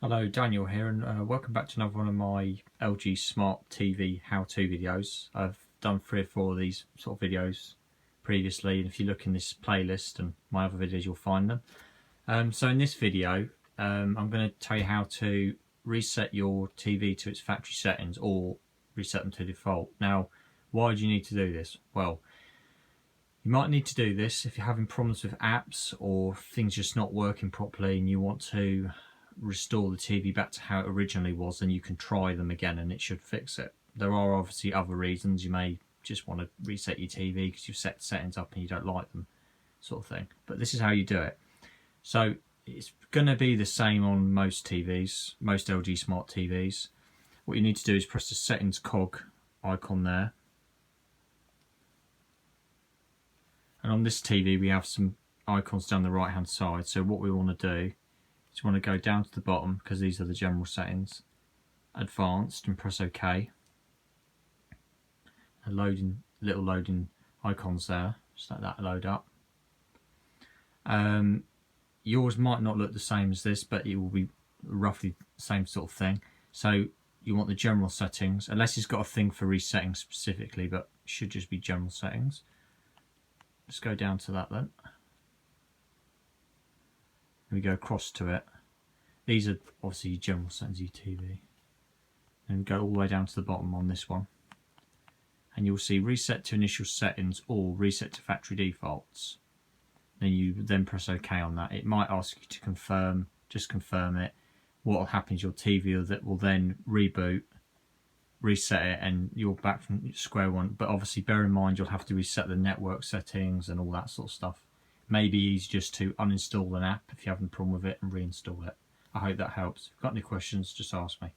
Hello, Daniel here, and welcome back to another one of my LG Smart TV how-to videos. I've done 3 or 4 of these sort of videos previously, and if you look in this playlist and my other videos, you'll find them. So in this video, I'm going to tell you how to reset your TV to its factory settings or reset them to default. Now, why do you need to do this? Well, you might need to do this if you're having problems with apps or things just not working properly and you want to restore the TV back to how it originally was, then you can try them again and it should fix it. There are obviously other reasons. You may just want to reset your TV because you've set settings up and you don't like them, sort of thing. But this is how you do it. So it's going to be the same on most TVs, most LG Smart TVs. What you need to do is press the settings cog icon there. And on this TV we have some icons down the right hand side. So what we want to do is we want to go down to the bottom, because these are the general settings, advanced, and press OK. And little loading icons there, just let that load up. Yours might not look the same as this, but it will be roughly the same sort of thing. So you want the general settings, unless it's got a thing for resetting specifically, but it should just be general settings. Let's go down to that then. We go across to it. These are obviously your general settings of your TV. And go all the way down to the bottom on this one. And you'll see reset to initial settings or reset to factory defaults. Then you press OK on that. It might ask you to confirm, just confirm it. What will happen is your TV will then reboot, reset it, and you're back from square one. But obviously bear in mind you'll have to reset the network settings and all that sort of stuff. Maybe easy just to uninstall an app if you're having a problem with it and reinstall it. I hope that helps. If you've got any questions, just ask me.